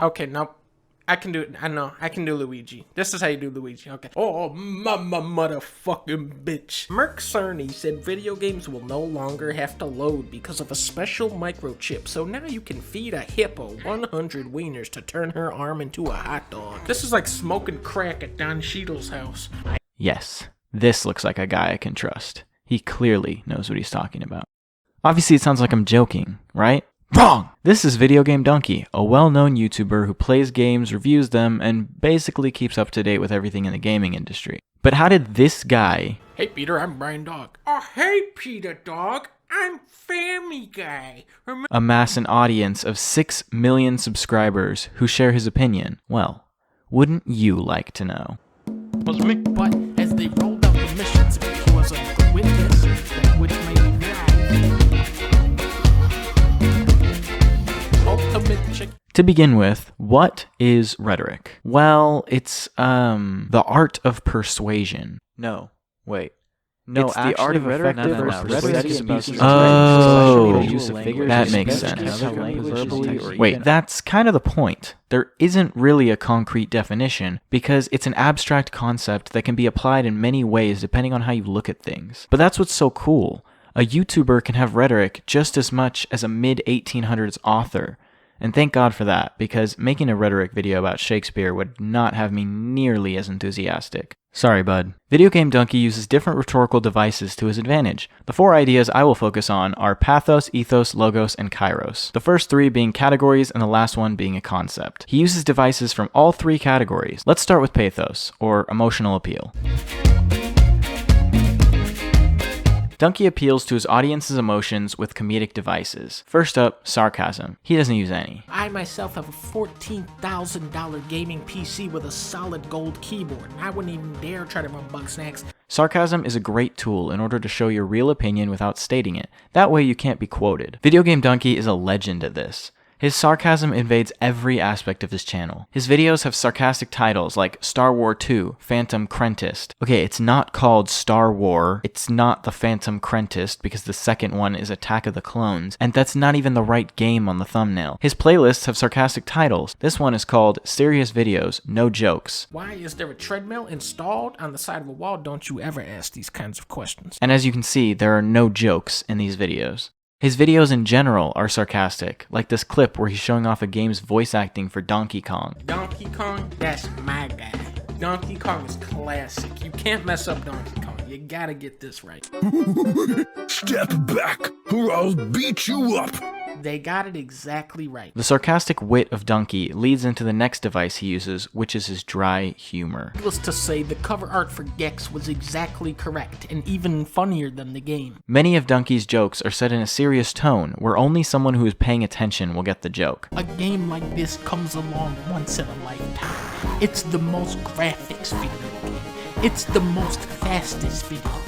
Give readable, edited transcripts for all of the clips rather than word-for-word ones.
Okay, nope. I can do it. I know. I can do Luigi. This is how you do Luigi. Okay. Oh, mama motherfucking bitch. Merc Cerny said video games will no longer have to load because of a special microchip. So now you can feed a hippo 100 wieners to turn her arm into a hot dog. This is like smoking crack at Don Cheadle's house. Yes, this looks like a guy I can trust. He clearly knows what he's talking about. Obviously, it sounds like I'm joking, right? Wrong! This is videogamedunkey, a well-known YouTuber who plays games, reviews them, and basically keeps up to date with everything in the gaming industry. But how did this guy... Hey Peter, I'm Brian Dog. Oh, hey Peter Dog, I'm Family Guy. amass an audience of 6 million subscribers who share his opinion? Well, wouldn't you like to know? Was me, but as they rolled out the missions, he was a witness which made me ultimate chick. To begin with, what is rhetoric? Well, it's the art of persuasion. No, wait. No, it's the art of rhetoric. Rhetoric is about that makes sense. Wait, that's kind of the point. There isn't really a concrete definition because it's an abstract concept that can be applied in many ways depending on how you look at things. But that's what's so cool. A YouTuber can have rhetoric just as much as a mid-1800s author. And thank God for that, because making a rhetoric video about Shakespeare would not have me nearly as enthusiastic. Sorry, bud. videogamedunkey uses different rhetorical devices to his advantage. The 4 ideas I will focus on are pathos, ethos, logos, and kairos. The first 3 being categories and the last one being a concept. He uses devices from all 3 categories. Let's start with pathos, or emotional appeal. Dunkey appeals to his audience's emotions with comedic devices. First up, sarcasm. He doesn't use any. I myself have a $14,000 gaming PC with a solid gold keyboard, and I wouldn't even dare try to run Bugsnax. Sarcasm is a great tool in order to show your real opinion without stating it. That way you can't be quoted. videogamedunkey is a legend at this. His sarcasm invades every aspect of his channel. His videos have sarcastic titles like Star War 2, Phantom Crentist. Okay, it's not called Star War, it's not the Phantom Crentist because the second one is Attack of the Clones, and that's not even the right game on the thumbnail. His playlists have sarcastic titles. This one is called Serious Videos, No Jokes. Why is there a treadmill installed on the side of a wall? Don't you ever ask these kinds of questions. And as you can see, there are no jokes in these videos. His videos in general are sarcastic, like this clip where he's showing off a game's voice acting for Donkey Kong. Donkey Kong? That's my guy. Donkey Kong is classic. You can't mess up Donkey Kong. You gotta get this right. Step back, or I'll beat you up. They got it exactly right. The sarcastic wit of Dunkey leads into the next device he uses, which is his dry humor. Needless to say, the cover art for Gex was exactly correct, and even funnier than the game. Many of Dunkey's jokes are set in a serious tone, where only someone who is paying attention will get the joke. A game like this comes along once in a lifetime. It's the most graphics video game. It's the most fastest video game.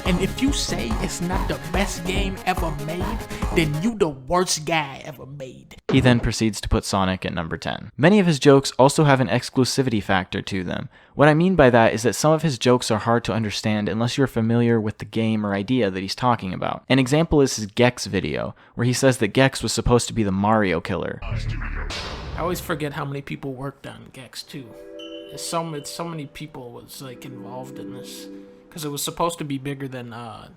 And if you say it's not the best game ever made, then you the worst guy ever made. He then proceeds to put Sonic at number 10. Many of his jokes also have an exclusivity factor to them. What I mean by that is that some of his jokes are hard to understand unless you're familiar with the game or idea that he's talking about. An example is his Gex video, where he says that Gex was supposed to be the Mario killer. I always forget how many people worked on Gex too. It's so many people was like involved in this. Because it was supposed to be bigger than,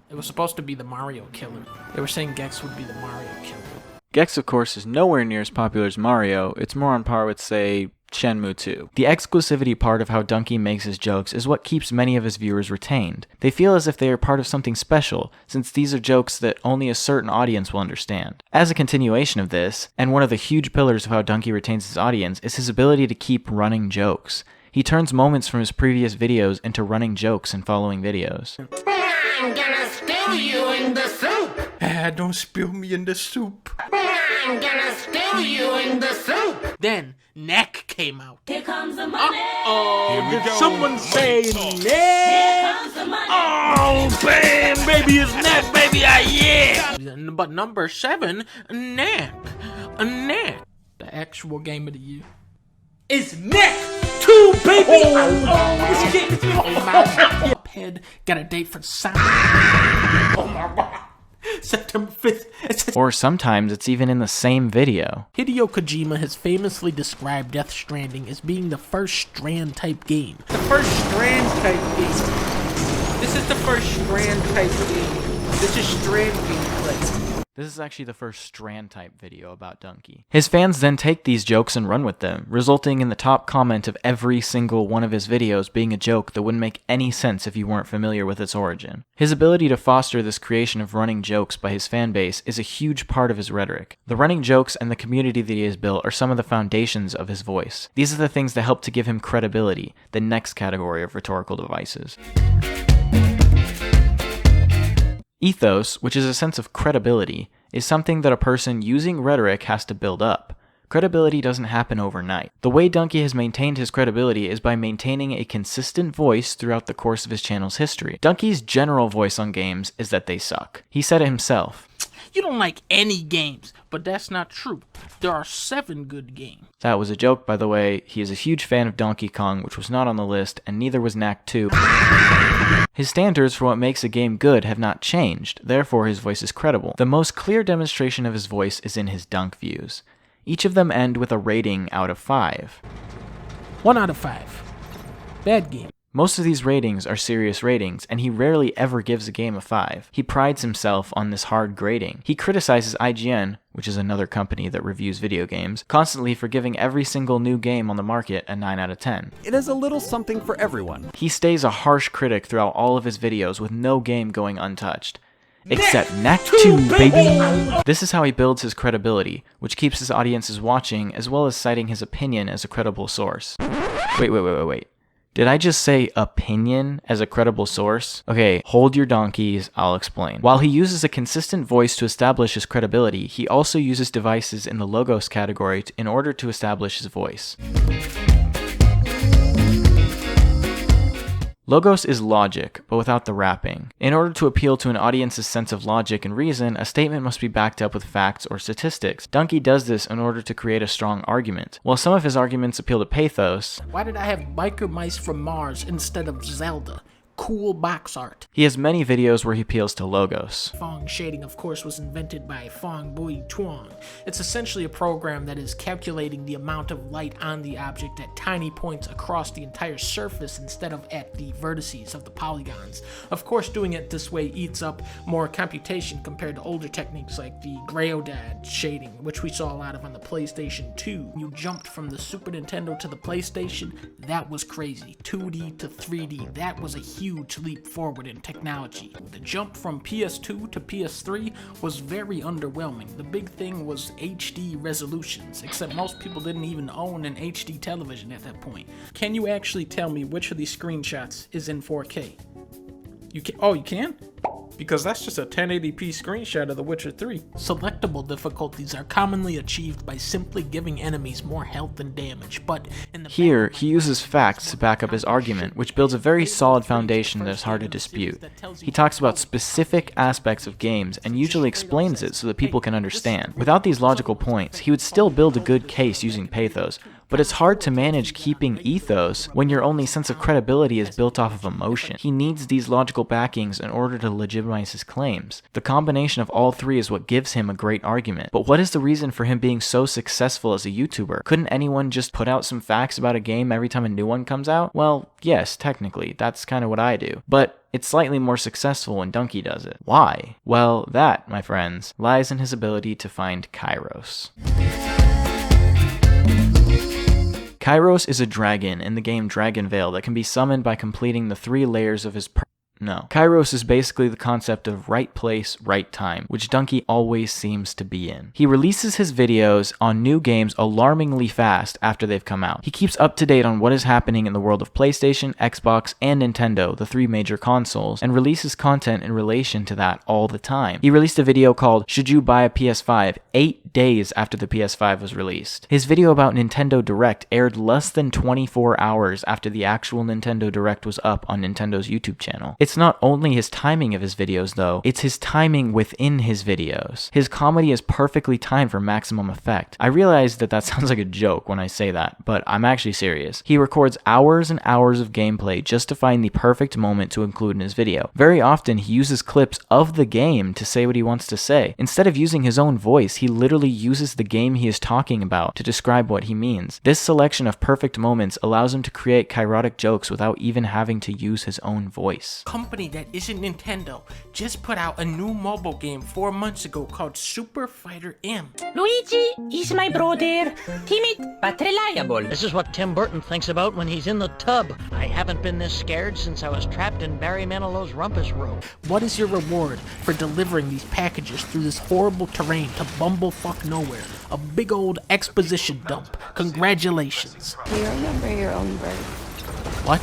it was supposed to be the Mario killer. They were saying Gex would be the Mario killer. Gex, of course, is nowhere near as popular as Mario. It's more on par with, say, Shenmue 2. The exclusivity part of how Dunkey makes his jokes is what keeps many of his viewers retained. They feel as if they are part of something special, since these are jokes that only a certain audience will understand. As a continuation of this, and one of the huge pillars of how Dunkey retains his audience, is his ability to keep running jokes. He turns moments from his previous videos into running jokes in following videos. I'm gonna spill you in the soup. Don't spill me in the soup. I'm gonna spill you in the soup. Then Knack came out. Here comes the money. Did someone say Knack? Here comes the money. Oh, bam, baby, it's Knack, baby, yeah. But number 7, Knack. Knack. The actual game of the year is Knack 2, baby. This game is my head. Got a date for Sonic. Oh my god. September 5th. Or sometimes it's even in the same video. Hideo Kojima has famously described Death Stranding as being the first Strand-type game. The first Strand-type game. This is the first Strand-type game. This is Strand gameplay. This is actually the first Strand-type video about Dunkey. His fans then take these jokes and run with them, resulting in the top comment of every single one of his videos being a joke that wouldn't make any sense if you weren't familiar with its origin. His ability to foster this creation of running jokes by his fan base is a huge part of his rhetoric. The running jokes and the community that he has built are some of the foundations of his voice. These are the things that help to give him credibility, the next category of rhetorical devices. Ethos, which is a sense of credibility, is something that a person using rhetoric has to build up. Credibility doesn't happen overnight. The way Dunkey has maintained his credibility is by maintaining a consistent voice throughout the course of his channel's history. Dunkey's general voice on games is that they suck. He said it himself. You don't like any games, but that's not true. There are 7 good games. That was a joke, by the way. He is a huge fan of Donkey Kong, which was not on the list, and neither was Knack 2. His standards for what makes a game good have not changed, therefore his voice is credible. The most clear demonstration of his voice is in his dunk views. Each of them end with a rating out of 5. 1 out of 5. Bad game. Most of these ratings are serious ratings, and he rarely ever gives a game a 5. He prides himself on this hard grading. He criticizes IGN, which is another company that reviews video games, constantly for giving every single new game on the market a 9 out of 10. It is a little something for everyone. He stays a harsh critic throughout all of his videos with no game going untouched. Except Knack 2, baby! This is how he builds his credibility, which keeps his audiences watching, as well as citing his opinion as a credible source. Wait. Did I just say opinion as a credible source? Okay, hold your donkeys, I'll explain. While he uses a consistent voice to establish his credibility, he also uses devices in the logos category in order to establish his voice. Logos is logic, but without the wrapping. In order to appeal to an audience's sense of logic and reason, a statement must be backed up with facts or statistics. Dunkey does this in order to create a strong argument. While some of his arguments appeal to pathos, why did I have biker mice from Mars instead of Zelda? Cool box art. He has many videos where he appeals to logos. Fong shading, of course, was invented by Fong Bui Chuang. It's essentially a program that is calculating the amount of light on the object at tiny points across the entire surface instead of at the vertices of the polygons. Of course, doing it this way eats up more computation compared to older techniques like the Graodad shading, which we saw a lot of on the PlayStation 2. You jumped from the Super Nintendo to the PlayStation, that was crazy. 2D to 3D, that was a huge leap forward in technology. The jump from PS2 to PS3 was very underwhelming. The big thing was HD resolutions, except most people didn't even own an HD television at that point. Can you actually tell me which of these screenshots is in 4K? You can. Oh, you can? Because that's just a 1080p screenshot of The Witcher 3. Selectable difficulties are commonly achieved by simply giving enemies more health and damage, but here, he uses facts to back up his argument, which builds a very solid foundation that is hard to dispute. He talks about specific aspects of games and usually explains it so that people can understand. Without these logical points, he would still build a good case using pathos, but it's hard to manage keeping ethos when your only sense of credibility is built off of emotion. He needs these logical backings in order to legitimize his claims. The combination of all three is what gives him a great argument. But what is the reason for him being so successful as a YouTuber? Couldn't anyone just put out some facts about a game every time a new one comes out? Well, yes, technically, that's kind of what I do. But it's slightly more successful when Dunkey does it. Why? Well, that, my friends, lies in his ability to find Kairos. Kairos is a dragon in the game Dragon Veil that can be summoned by completing the 3 layers of his Kairos is basically the concept of right place, right time, which Dunkey always seems to be in. He releases his videos on new games alarmingly fast after they've come out. He keeps up to date on what is happening in the world of PlayStation, Xbox, and Nintendo, the 3 major consoles, and releases content in relation to that all the time. He released a video called "Should You Buy a PS5?" 8 days after the PS5 was released. His video about Nintendo Direct aired less than 24 hours after the actual Nintendo Direct was up on Nintendo's YouTube channel. It's not only his timing of his videos though, it's his timing within his videos. His comedy is perfectly timed for maximum effect. I realize that sounds like a joke when I say that, but I'm actually serious. He records hours and hours of gameplay just to find the perfect moment to include in his video. Very often he uses clips of the game to say what he wants to say. Instead of using his own voice, he literally uses the game he is talking about to describe what he means. This selection of perfect moments allows him to create kairotic jokes without even having to use his own voice. Company that isn't Nintendo just put out a new mobile game 4 months ago called Super Fighter M. Luigi is my brother. Timid but reliable. This is what Tim Burton thinks about when he's in the tub. I haven't been this scared since I was trapped in Barry Manilow's rumpus room. What is your reward for delivering these packages through this horrible terrain to bumblefuck nowhere? A big old exposition dump. Congratulations. Do you remember your own birth? What?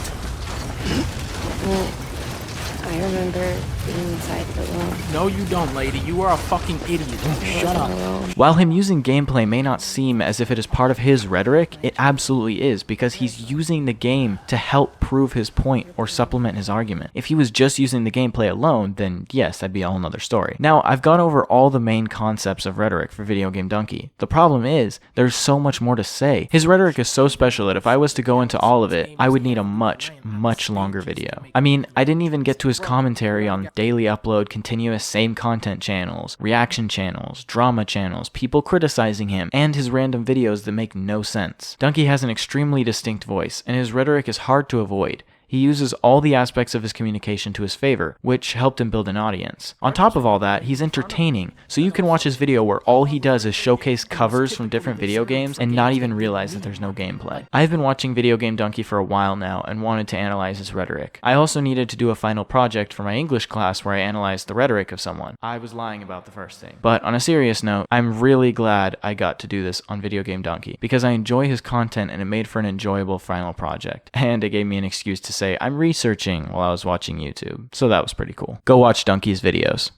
I remember being inside the womb. No, you don't, lady. You are a fucking idiot. Shut up. While him using gameplay may not seem as if it is part of his rhetoric, it absolutely is, because he's using the game to help prove his point or supplement his argument. If he was just using the gameplay alone, then yes, that'd be a whole nother story. Now, I've gone over all the main concepts of rhetoric for Video Game Dunkey. The problem is, there's so much more to say. His rhetoric is so special that if I was to go into all of it, I would need a much, much longer video. I mean, I didn't even get to his commentary on daily upload, continuous same content channels, reaction channels, drama channels, people criticizing him, and his random videos that make no sense. Dunkey has an extremely distinct voice, and his rhetoric is hard to avoid. He uses all the aspects of his communication to his favor, which helped him build an audience. On top of all that, he's entertaining, so you can watch his video where all he does is showcase covers from different video games and not even realize that there's no gameplay. I've been watching Video Game Dunkey for a while now and wanted to analyze his rhetoric. I also needed to do a final project for my English class where I analyzed the rhetoric of someone. I was lying about the first thing. But on a serious note, I'm really glad I got to do this on Video Game Dunkey, because I enjoy his content and it made for an enjoyable final project. And it gave me an excuse to say I'm researching while I was watching YouTube, so that was pretty cool. Go watch Dunkey's videos.